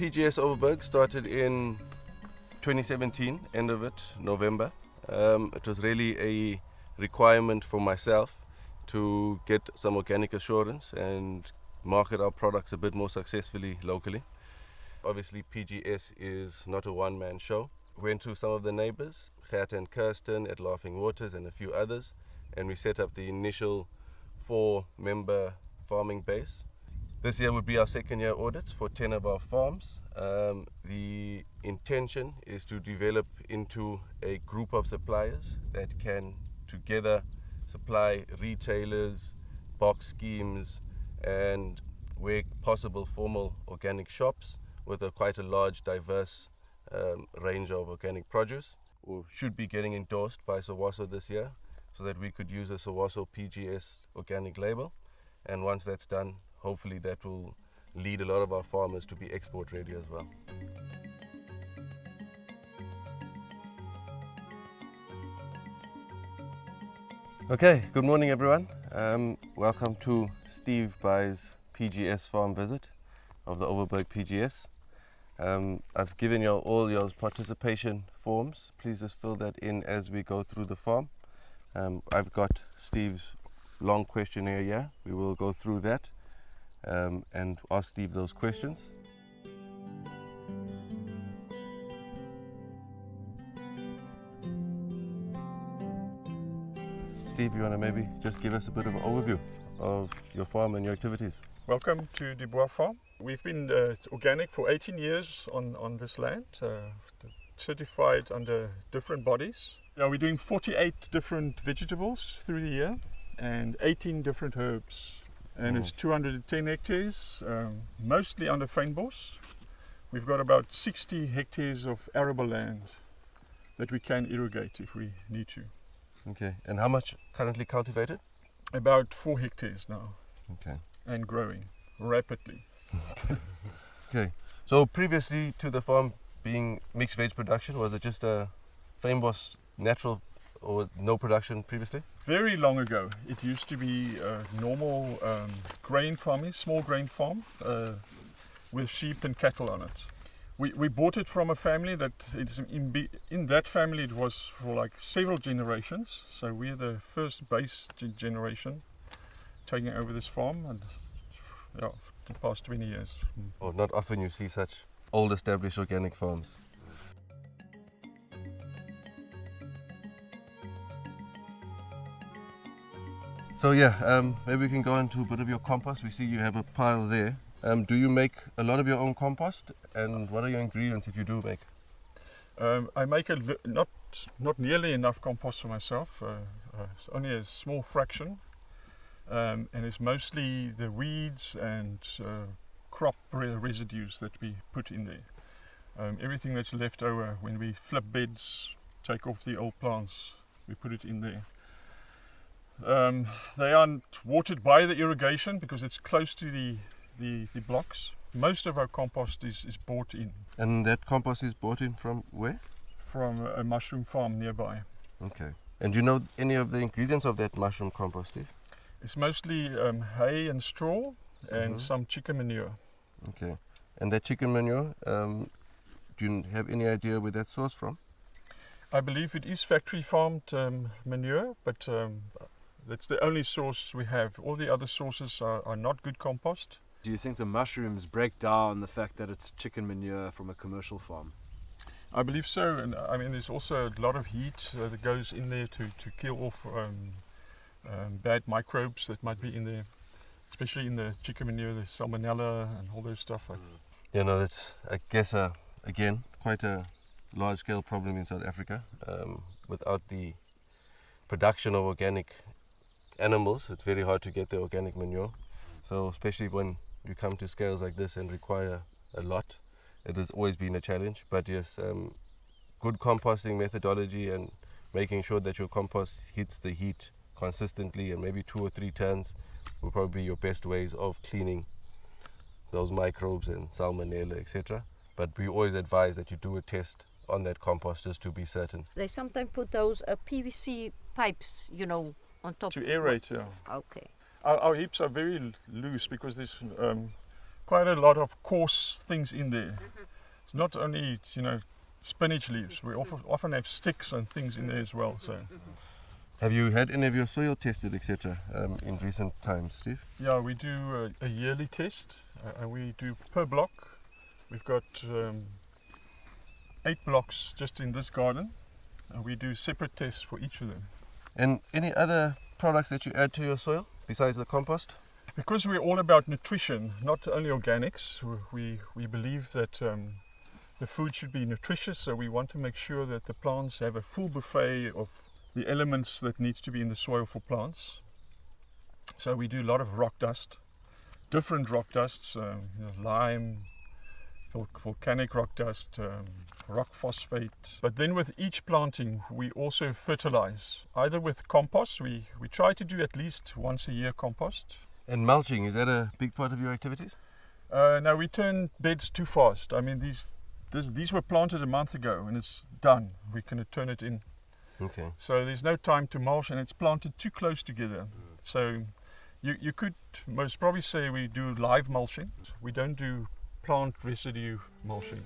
PGS Overberg started in 2017, end of it, November. It was really a requirement for myself to get some organic assurance and market our products a bit more successfully locally. Obviously, PGS is not a one-man show. Went to some of the neighbors, Gert and Kirsten at Laughing Waters and a few others, and we set up the initial 4-member farming base. This year would be our second year audits for 10 of our farms. The intention is to develop into a group of suppliers that can together supply retailers, box schemes, and where possible formal organic shops with quite a large diverse range of organic produce. We should be getting endorsed by SAOSO this year so that we could use a SAOSO PGS organic label, and once that's done, hopefully that will lead a lot of our farmers to be export ready as well. Okay, good morning everyone. Welcome to Steve Bai's PGS farm visit of the Overberg PGS. I've given you all your participation forms. Please just fill that in as we go through the farm. I've got Steve's long questionnaire here. We will go through that and ask Steve those questions. Steve, you want to maybe just give us a bit of an overview of your farm and your activities? Welcome to Dubois Farm. We've been organic for 18 years on this land, certified under different bodies. We're doing 48 different vegetables through the year and 18 different herbs. And It's 210 hectares, mostly under fynbos. We've got about 60 hectares of arable land that we can irrigate if we need to. Okay, and how much currently cultivated? About 4 hectares now. Okay. And growing rapidly. Okay, so previously to the farm being mixed veg production, was it just a fynbos natural or no production previously? Very long ago, it used to be normal grain farming, small grain farm with sheep and cattle on it. We bought it from a family that in that family it was for like several generations. So we're the first base generation taking over this farm, and the past 20 years. Oh, not often you see such old established organic farms. So maybe we can go into a bit of your compost. We see you have a pile there. Do you make a lot of your own compost, and what are your ingredients if you do make? I make not nearly enough compost for myself. It's only a small fraction, and it's mostly the weeds and crop residues that we put in there. Everything that's left over when we flip beds, take off the old plants, we put it in there. They aren't watered by the irrigation because it's close to the blocks. Most of our compost is bought in. And that compost is bought in from where? From a mushroom farm nearby. Okay. And do you know any of the ingredients of that mushroom compost, Steve? It's mostly hay and straw and some chicken manure. Okay. And that chicken manure, do you have any idea where that's sourced from? I believe it is factory farmed manure, but that's the only source we have. All the other sources are not good compost. Do you think the mushrooms break down the fact that it's chicken manure from a commercial farm? I believe so, and I mean there's also a lot of heat that goes in there to kill off bad microbes that might be in there, especially in the chicken manure, the salmonella and all those stuff. That's, I guess, again, quite a large-scale problem in South Africa. Without the production of organic animals, it's very hard to get the organic manure. So especially when you come to scales like this and require a lot, it has always been a challenge. But yes, good composting methodology and making sure that your compost hits the heat consistently and maybe 2 or 3 tons will probably be your best ways of cleaning those microbes and salmonella, etc. But we always advise that you do a test on that compost just to be certain. They sometimes put those PVC pipes, on top. To aerate, yeah. Okay. Our heaps are very loose because there's quite a lot of coarse things in there. It's not only, spinach leaves. We often have sticks and things in there as well. So Have you had any of your soil tested, etc., in recent times, Steve? yeah, we do a yearly test, and we do per block. We've got 8 blocks just in this garden, and we do separate tests for each of them. And any other products that you add to your soil besides the compost? Because we're all about nutrition, not only organics, we believe that the food should be nutritious, so we want to make sure that the plants have a full buffet of the elements that needs to be in the soil for plants. So we do a lot of rock dust, different rock dusts, lime, volcanic rock dust, rock phosphate. But then with each planting we also fertilize, either with compost. We try to do at least once a year compost. And mulching, is that a big part of your activities? No, we turn beds too fast. I mean, these were planted a month ago and it's done. We're going to turn it in. Okay. So there's no time to mulch, and it's planted too close together. So you could most probably say we do live mulching. We don't do plant residue mulching.